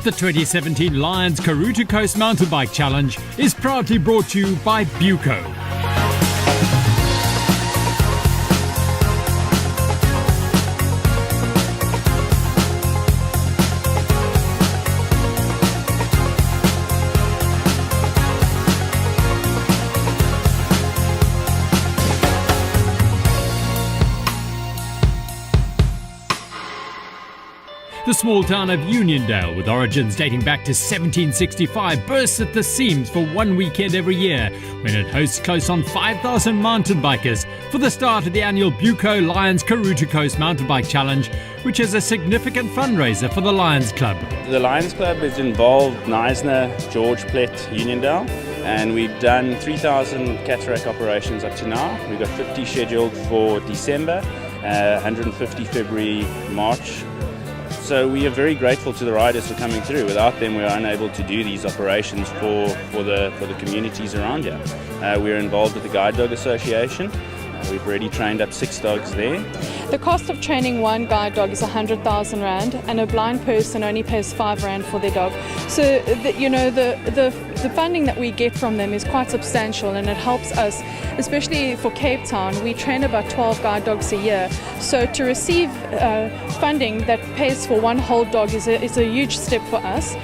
The 2017 Lions Karoo to Coast Mountain Bike Challenge is proudly brought to you by Buco. The small town of Uniondale, with origins dating back to 1765, bursts at the seams for one weekend every year when it hosts close on 5,000 mountain bikers for the start of the annual Buco Lions Karoo to Coast Mountain Bike Challenge, which is a significant fundraiser for the Lions Club. The Lions Club is involved Knysna, George Plett, Uniondale, and we've done 3,000 cataract operations up to now. We've got 50 scheduled for December, 150 February, March. So we are very grateful to the riders for coming through. Without them, we are unable to do these operations for the communities around here. We're involved with the Guide Dog Association. We've already trained up 6 dogs there. The cost of training one guide dog is 100,000 Rand, and a blind person only pays 5 Rand for their dog. So, the funding that we get from them is quite substantial, and it helps us, especially for Cape Town. We train about 12 guide dogs a year. So to receive funding that pays for one whole dog is a huge step for us.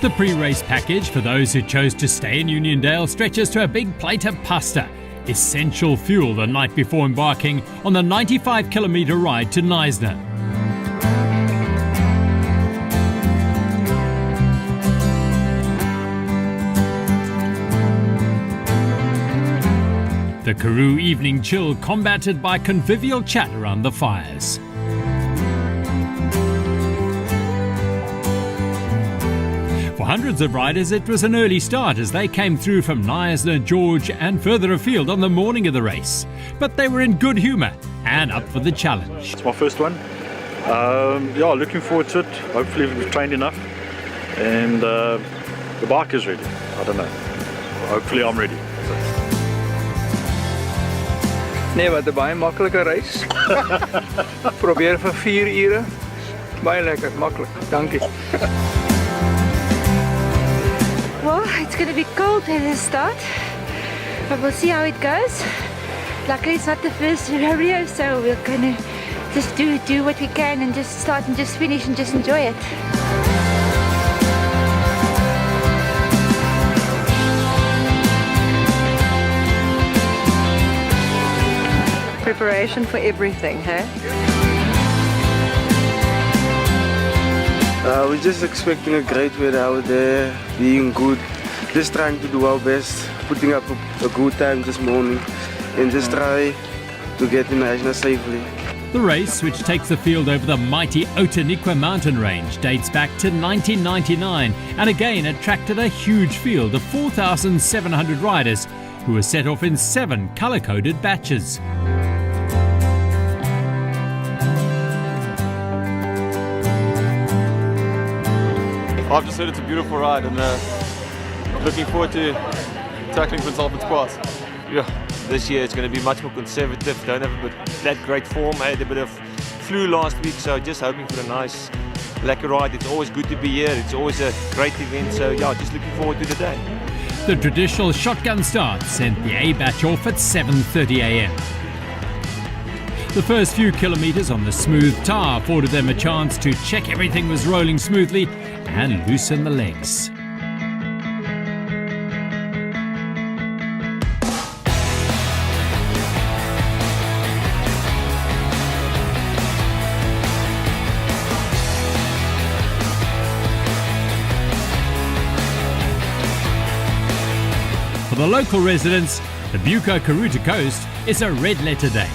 The pre-race package for those who chose to stay in Uniondale stretches to a big plate of pasta, essential fuel the night before embarking on the 95-kilometre ride to Knysna. The Karoo evening chill combated by convivial chat around the fires. For hundreds of riders, it was an early start as they came through from Knysna, George and further afield on the morning of the race. But they were in good humour and up for the challenge. It's my first one. Looking forward to it. Hopefully we've trained enough. And the bike is ready. I don't know. Hopefully I'm ready. Nee, wat 'n baie maklike reis. Probeer vir 4 ure. Baie lekker, maklik. Dankie. Well, it's going to be cold at the start, but we'll see how it goes. Luckily it's not the first rodeo, so we're going to just do what we can and just start and just finish and just enjoy it. Preparation for everything, hey? We're just expecting a great weather out there, being good, just trying to do our best, putting up a good time this morning, and just try to get to Knysna safely. The race, which takes the field over the mighty Outeniqua mountain range, dates back to 1999 and again attracted a huge field of 4,700 riders who were set off in 7 colour-coded batches. I've just said it's a beautiful ride and looking forward to tackling Prince Albert's Pass. Yeah, this year it's going to be much more conservative. Don't have that great form. I had a bit of flu last week, so just hoping for a nice, lekker ride. It's always good to be here. It's always a great event, so yeah, just looking forward to the day. The traditional shotgun start sent the A batch off at 7:30 a.m. The first few kilometres on the smooth tar afforded them a chance to check everything was rolling smoothly and loosen the legs. For the local residents, the Buco Karoo to Coast is a red letter day.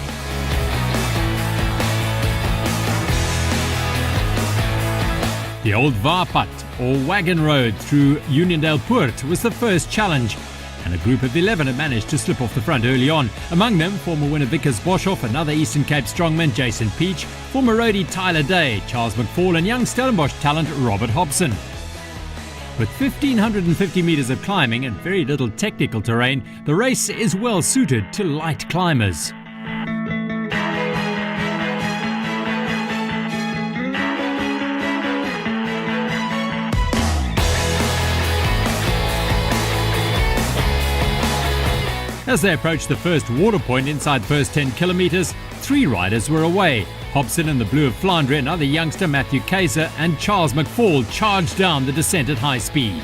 The old Vaarpad, or wagon road through Uniondale Poort, was the first challenge, and a group of 11 had managed to slip off the front early on. Among them, former winner Vickers Boshoff, another Eastern Cape strongman Jason Peach, former roadie Tyler Day, Charles McFall and young Stellenbosch talent Robert Hobson. With 1,550 metres of climbing and very little technical terrain, the race is well suited to light climbers. As they approached the first water point inside the first 10 kilometres, 3 riders were away. Hobson in the blue of Flandre, another youngster, Matthew Kaiser, and Charles McFall charged down the descent at high speed.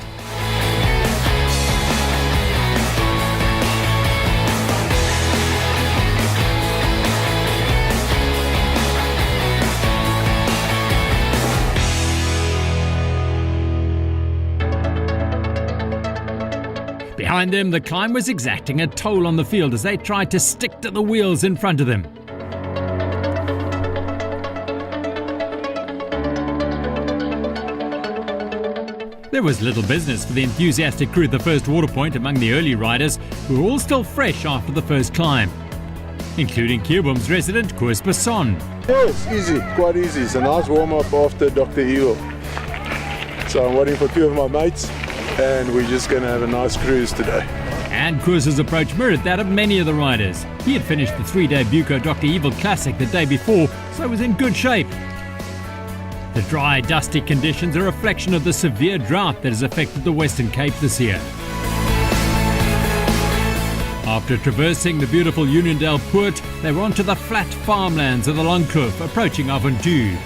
Behind them, the climb was exacting a toll on the field as they tried to stick to the wheels in front of them. There was little business for the enthusiastic crew at the first water point among the early riders, who were all still fresh after the first climb, including Kiobum's resident Koos Besson. Yes, easy, quite easy. It's a nice warm-up after Dr. Evil. So I'm waiting for 2 of my mates, and we're just going to have a nice cruise today. And Koos's approach mirrored that of many of the riders. He had finished the 3-day Buco Dr. Evil Classic the day before, so was in good shape. The dry, dusty conditions are a reflection of the severe drought that has affected the Western Cape this year. After traversing the beautiful Uniondale Poort, they were onto the flat farmlands of the Longkloof, approaching Avontuur.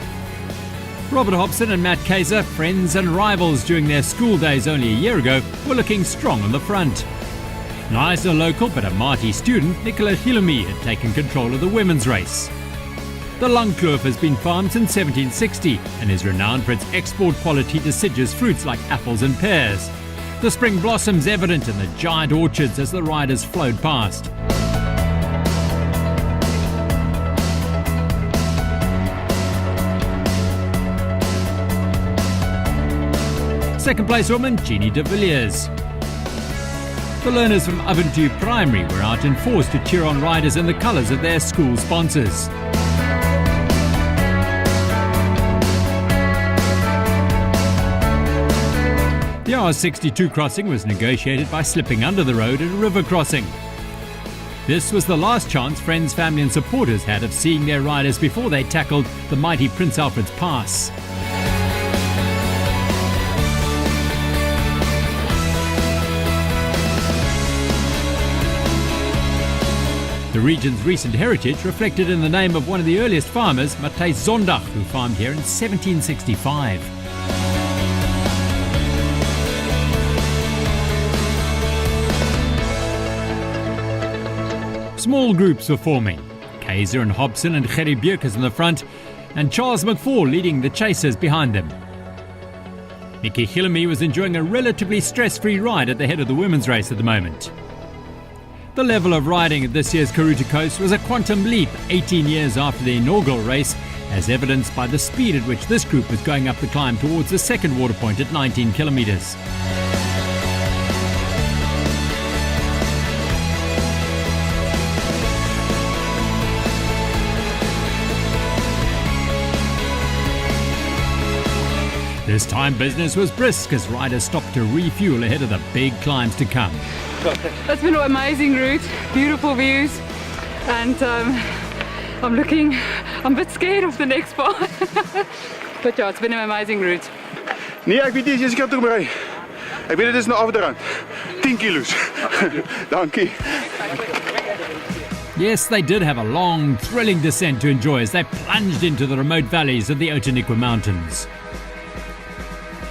Robert Hobson and Matt Kaiser, friends and rivals during their school days only a year ago, were looking strong on the front. Neither local but a Marty student, Nicola Hilumi, had taken control of the women's race. The Longkloof has been farmed since 1760 and is renowned for its export quality deciduous fruits like apples and pears. The spring blossoms evident in the giant orchards as the riders flowed past. Second place woman, Jeannie de Villiers. The learners from Avontuur Primary were out in force to cheer on riders in the colours of their school sponsors. The R62 crossing was negotiated by slipping under the road at a river crossing. This was the last chance friends, family and supporters had of seeing their riders before they tackled the mighty Prince Alfred's Pass. The region's recent heritage reflected in the name of one of the earliest farmers, Matthijs Zondag, who farmed here in 1765. Small groups were forming, Kaiser and Hobson and Gerry Bierkes in the front, and Charles McFall leading the chasers behind them. Nikki Hilumi was enjoying a relatively stress-free ride at the head of the women's race at the moment. The level of riding at this year's Karoo Coast was a quantum leap 18 years after the inaugural race, as evidenced by the speed at which this group was going up the climb towards the second water point at 19 kilometres. This time business was brisk as riders stopped to refuel ahead of the big climbs to come. It's been an amazing route, beautiful views, and I'm a bit scared of the next part. But yeah, it's been an amazing route. Nee, ek weet nie, jy kan toe ry. Ek weet dit is nou afdraand. 10 kilos. Dankie. Yes, they did have a long, thrilling descent to enjoy as they plunged into the remote valleys of the Outeniqua Mountains.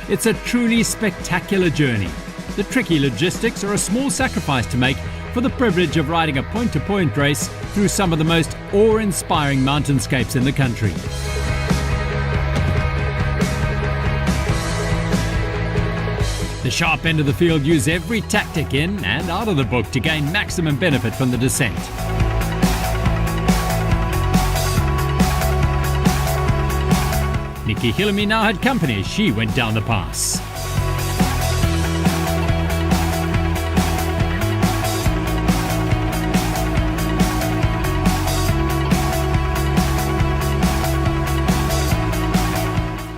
It's a truly spectacular journey. The tricky logistics are a small sacrifice to make for the privilege of riding a point-to-point race through some of the most awe-inspiring mountainscapes in the country. The sharp end of the field use every tactic in and out of the book to gain maximum benefit from the descent. Nikki Hilumi now had company as she went down the pass.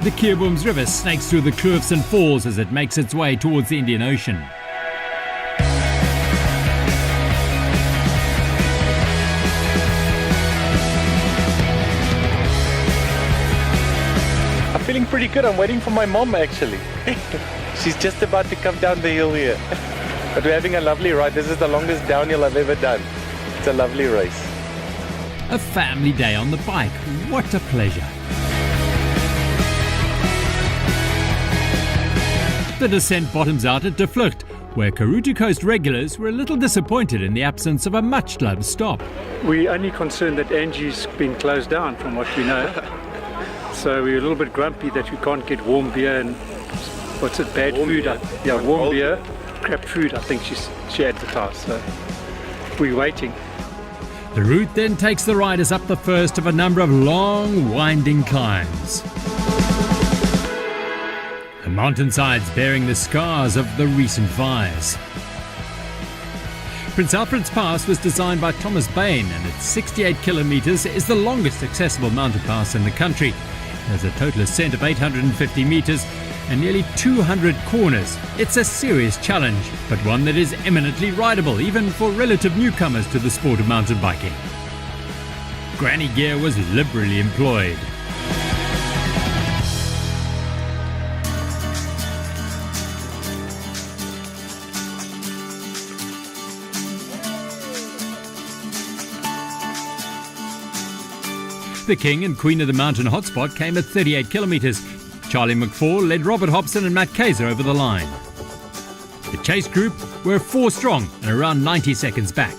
The Kiobums River snakes through the kloofs and falls as it makes its way towards the Indian Ocean. I'm feeling pretty good. I'm waiting for my mom actually. She's just about to come down the hill here. But we're having a lovely ride. This is the longest downhill I've ever done. It's a lovely race. A family day on the bike. What a pleasure. The descent bottoms out at De Vlucht, where Karoo Coast regulars were a little disappointed in the absence of a much-loved stop. We're only concerned that Angie's been closed down from what we know. So we're a little bit grumpy that we can't get warm beer and what's it, bad food? Yeah, warm beer, crap food, I think she advertised. So we're waiting. The route then takes the riders up the first of a number of long, winding climbs. The mountainsides bearing the scars of the recent fires. Prince Alfred's Pass was designed by Thomas Bain, and at 68 kilometres is the longest accessible mountain pass in the country. There's a total ascent of 850 metres and nearly 200 corners. It's a serious challenge, but one that is eminently rideable, even for relative newcomers to the sport of mountain biking. Granny gear was liberally employed. The King and Queen of the Mountain hotspot came at 38 kilometres. Charlie McFall led Robert Hobson and Matt Kaiser over the line. The chase group were 4 strong and around 90 seconds back.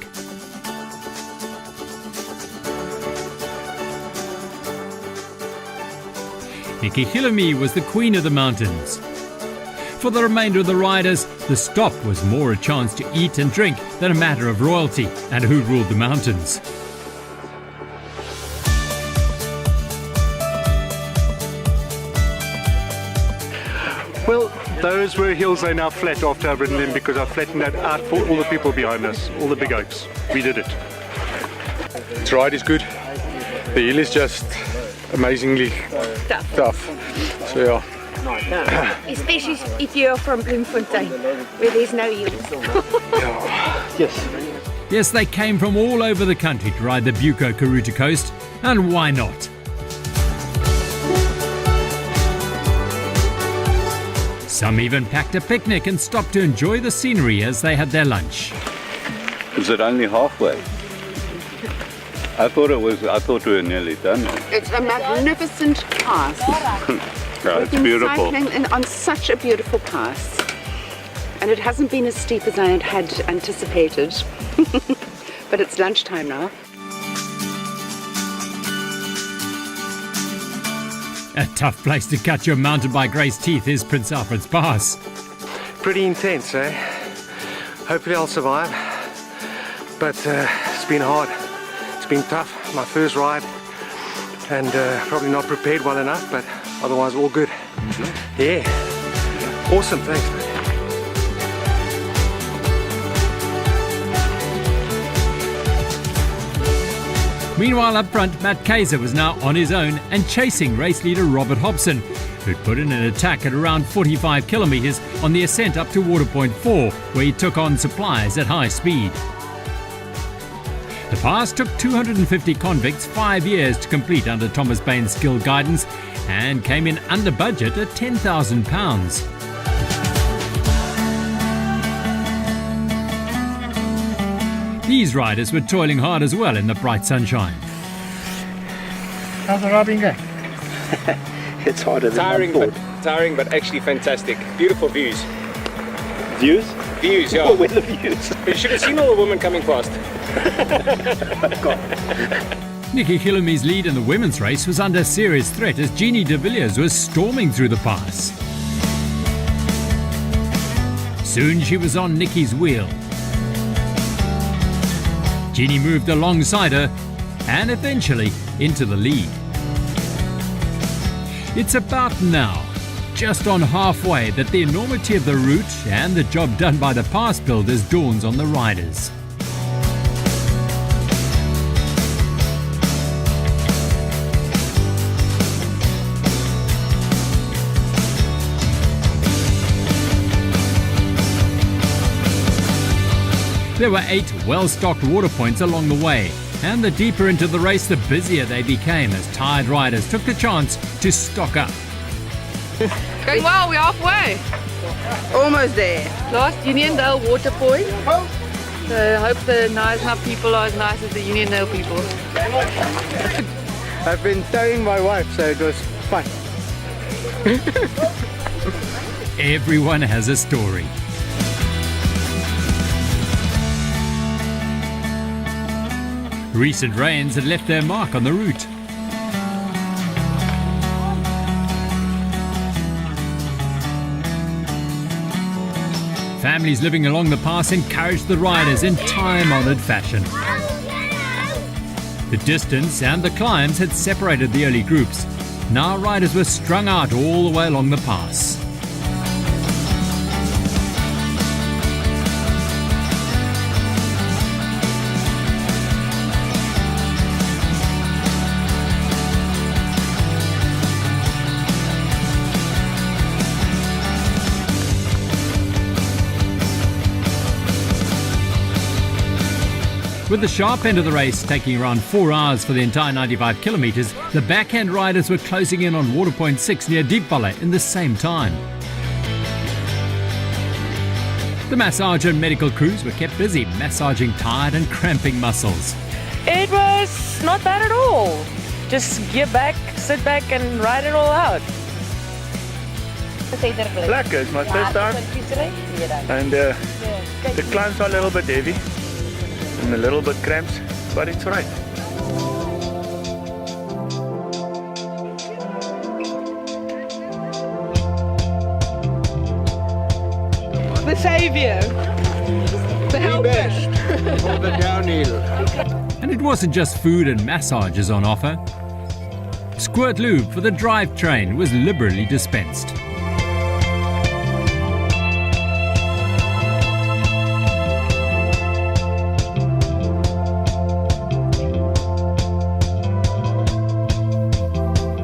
Nikki Hilamy was the Queen of the Mountains. For the remainder of the riders, the stop was more a chance to eat and drink than a matter of royalty and who ruled the mountains. Well, those were hills that are now flat after I've ridden them because I've flattened that out for all the people behind us, all the big oaks. We did it. This ride is good. The hill is just amazingly tough. So yeah. Especially if you're from Bloemfontein, where there's no hills. Yes, they came from all over the country to ride the Bucco Karoo Coast, and why not? Some even packed a picnic and stopped to enjoy the scenery as they had their lunch. Is it only halfway? I thought we were nearly done. It's a magnificent pass. Yeah, it's beautiful. Cycling on such a beautiful pass. And it hasn't been as steep as I had anticipated. But it's lunchtime now. A tough place to cut your mountain bike race teeth is Prince Alfred's Pass. Pretty intense, eh? Hopefully I'll survive. But it's been hard. It's been tough. My first ride. And probably not prepared well enough, but otherwise all good. Yeah. Awesome, thanks, man. Meanwhile, up front, Matt Kaiser was now on his own and chasing race leader Robert Hobson, who'd put in an attack at around 45 kilometres on the ascent up to Waterpoint 4, where he took on supplies at high speed. The pass took 250 convicts 5 years to complete under Thomas Bain's skilled guidance and came in under budget at £10,000. These riders were toiling hard as well in the bright sunshine. How's the ride been going? It's harder than Tiring, but actually fantastic. Beautiful views. Views? Views, yeah. Where are the views? You should have seen all the women coming past. Nikki Hilamy's lead in the women's race was under serious threat as Jeannie de Villiers was storming through the pass. Soon she was on Nikki's wheel. Jeannie moved alongside her and eventually into the lead. It's about now, just on halfway, that the enormity of the route and the job done by the pass builders dawns on the riders. There were 8 well-stocked water points along the way, and the deeper into the race, the busier they became as tired riders took the chance to stock up. Going well, we're halfway. Almost there. Last Uniondale water point. So I hope the Knysna people are as nice as the Uniondale people. I've been towing my wife, so it was fun. Everyone has a story. Recent rains had left their mark on the route. Families living along the pass encouraged the riders in time-honoured fashion. The distance and the climbs had separated the early groups. Now riders were strung out all the way along the pass. With the sharp end of the race taking around 4 hours for the entire 95 kilometres, the backhand riders were closing in on water point 6 near Diepvalle in the same time. The massage and medical crews were kept busy massaging tired and cramping muscles. It was not bad at all. Just get back, sit back and ride it all out. Lekker, it's my first time. And the climbs are a little bit heavy. And a little bit cramps, but it's right. The saviour, the helper. For the downhill. And it wasn't just food and massages on offer. Squirt lube for the drivetrain was liberally dispensed.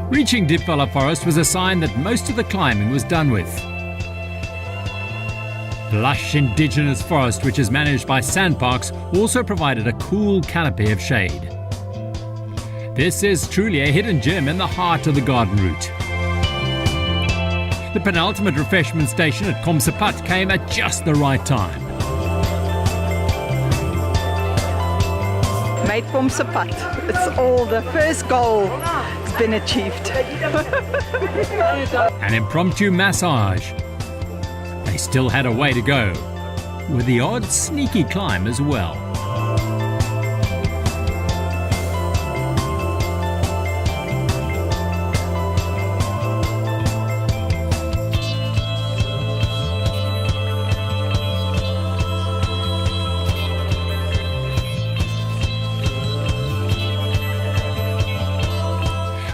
Reaching Diepvalle Forest was a sign that most of the climbing was done with. The lush indigenous forest, which is managed by Sandparks, also provided a cool canopy of shade. This is truly a hidden gem in the heart of the garden route. The penultimate refreshment station at Komsepat came at just the right time. Made Komsepat. It's all the first goal has been achieved. An impromptu massage. They still had a way to go, with the odd sneaky climb as well.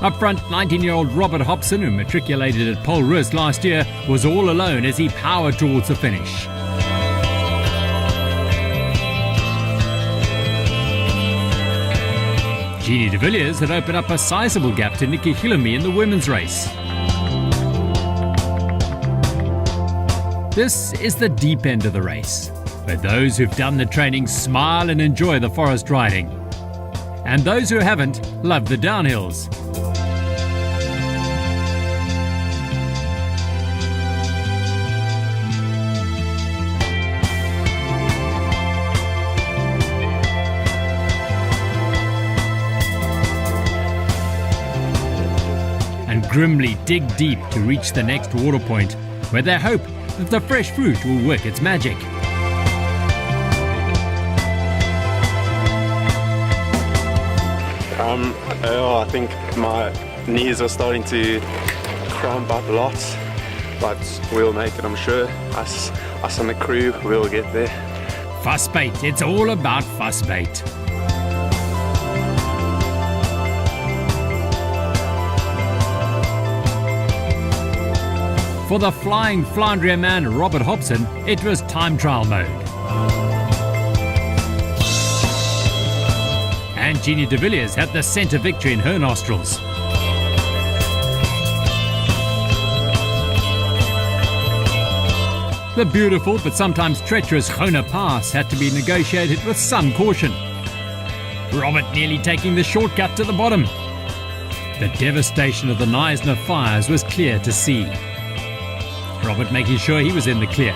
Up front, 19-year-old Robert Hobson, who matriculated at Polrus last year, was all alone as he powered towards the finish. Jeannie de Villiers had opened up a sizable gap to Nikki Hilamy in the women's race. This is the deep end of the race, where those who've done the training smile and enjoy the forest riding. And those who haven't love the downhills. And grimly dig deep to reach the next water point, where they hope that the fresh fruit will work its magic. I think my knees are starting to cramp up a lot, but we'll make it, I'm sure. Us on the crew, we'll get there. Fussbait, it's all about fussbait. For the flying Flandria man Robert Hobson, it was time trial mode. And Jeannie de Villiers had the scent of victory in her nostrils. The beautiful but sometimes treacherous Gona Pass had to be negotiated with some caution. Robert nearly taking the shortcut to the bottom. The devastation of the Knysna fires was clear to see. Robert making sure he was in the clear.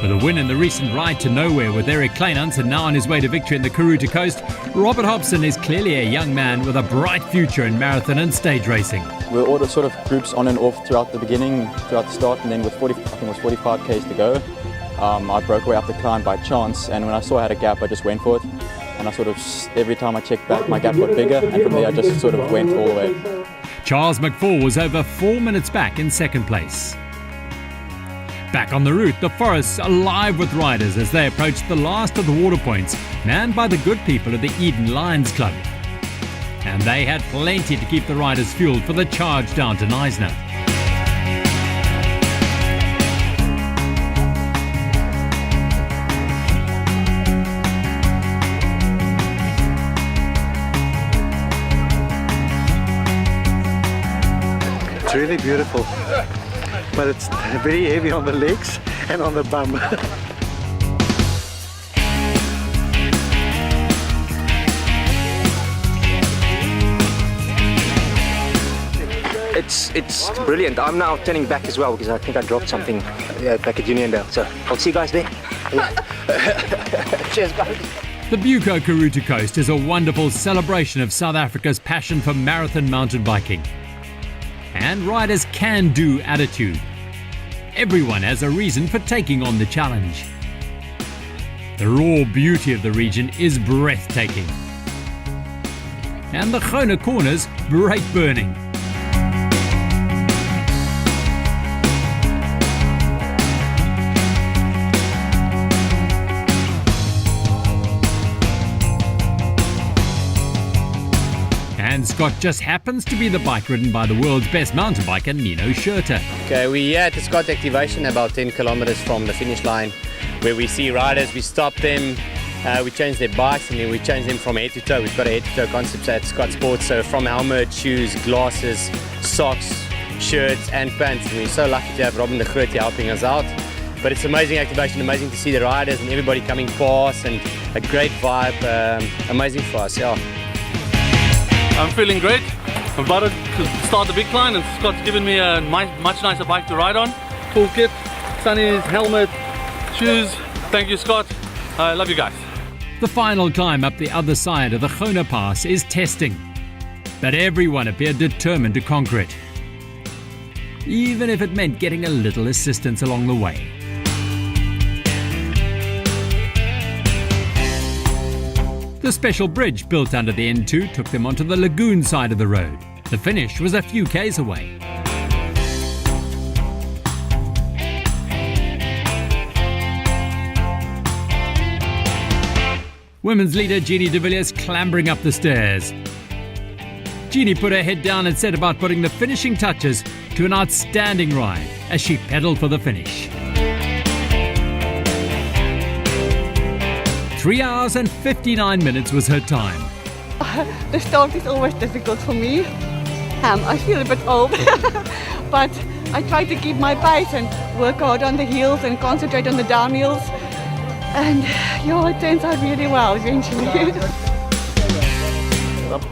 With a win in the recent Ride to Nowhere with Eric Kleinans and now on his way to victory in the Karoo to Coast, Robert Hobson is clearly a young man with a bright future in marathon and stage racing. We're all the sort of groups on and off throughout the beginning, throughout the start, and then with 45 k's to go, I broke away up the climb by chance, and when I saw I had a gap, I just went for it. And I sort of, every time I checked back, my gap got bigger, and from there I just sort of went all the way. Charles McFall was over 4 minutes back in second place. Back on the route, the forest's alive with riders as they approach the last of the water points, manned by the good people of the Eden Lions Club. And they had plenty to keep the riders fueled for the charge down to Knysna. It's really beautiful, but it's very heavy on the legs and on the bum. It's brilliant. I'm now turning back as well because I think I dropped something back at Uniondale. So I'll see you guys there. Cheers, guys. The Buco Karoo to Coast is a wonderful celebration of South Africa's passion for marathon mountain biking and riders' can-do attitude. Everyone has a reason for taking on the challenge. The raw beauty of the region is breathtaking, and the Gona corners brake burning. And Scott just happens to be the bike ridden by the world's best mountain biker, Nino Schurter. Okay, we're here at the Scott activation about 10 kilometers from the finish line, where we see riders, we stop them, we change their bikes, and then we change them from head to toe. We've got a head to toe concept at Scott Sports, so from helmet, shoes, glasses, socks, shirts and pants. And we're so lucky to have Robin de Groot helping us out. But it's amazing activation, amazing to see the riders and everybody coming past, and a great vibe, amazing for us, yeah. I'm feeling great. I'm about to start the big climb, and Scott's given me a much nicer bike to ride on. Full kit, sunnies, helmet, shoes. Thank you, Scott. I love you guys. The final climb up the other side of the Gona Pass is testing, but everyone appeared determined to conquer it, even if it meant getting a little assistance along the way. The special bridge built under the N2 took them onto the lagoon side of the road. The finish was a few k's away. Women's leader Jeannie de Villiers clambering up the stairs. Jeannie put her head down and set about putting the finishing touches to an outstanding ride as she pedalled for the finish. 3 hours and 59 minutes was her time. The start is always difficult for me. I feel a bit old, but I try to keep my pace and work hard on the hills and concentrate on the downhills. And it turns out really well eventually.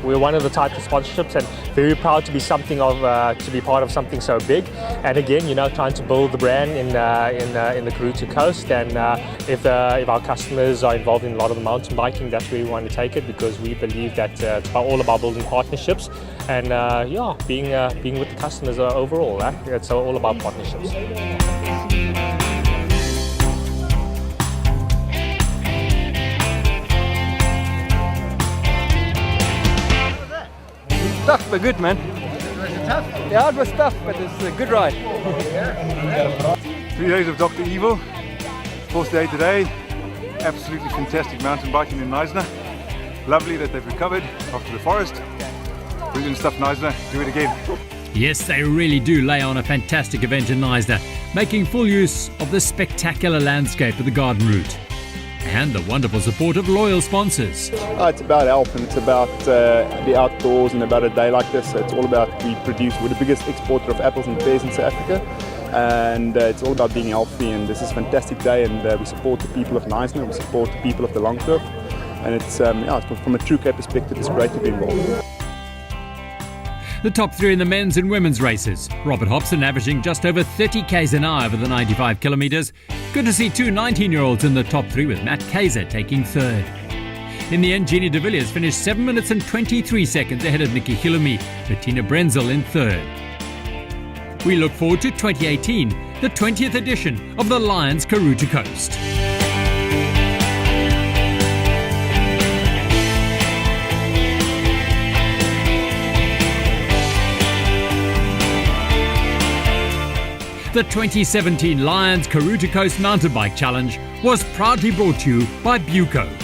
We're one of the types of sponsorships, and very proud to be to be part of something so big. And again, trying to build the brand in the Karoo to Coast. And if our customers are involved in a lot of the mountain biking, that's where we want to take it, because we believe that it's all about building partnerships and being with the customers overall. Right? It's all about partnerships. Tough but good, man. Was it tough? Yeah, it was tough, but it's a good ride. 3 days of Dr. Evil, 4th day today. Absolutely fantastic mountain biking in Knysna. Lovely that they've recovered after the forest. Brilliant stuff, Knysna. Do it again. Yes, they really do lay on a fantastic event in Knysna, making full use of the spectacular landscape of the garden route and the wonderful support of loyal sponsors. It's about health, and it's about the outdoors, and about a day like this. It's all about, we're the biggest exporter of apples and pears in South Africa, and it's all about being healthy, and this is a fantastic day, and we support the people of Knysna, we support the people of the Longkloof, and it's from a True Cape perspective, it's great to be involved. The top three in the men's and women's races. Robert Hobson averaging just over 30 k's an hour over the 95 kilometres. Good to see two 19-year-olds in the top three, with Matt Kaiser taking third. In the end, Jeannie de Villiers finished 7 minutes and 23 seconds ahead of Nikki Hilumi, Bettina Brenzel in third. We look forward to 2018, the 20th edition of the Lions Karoo to Coast. The 2017 Lions Karoo to Coast Mountain Bike Challenge was proudly brought to you by Buco.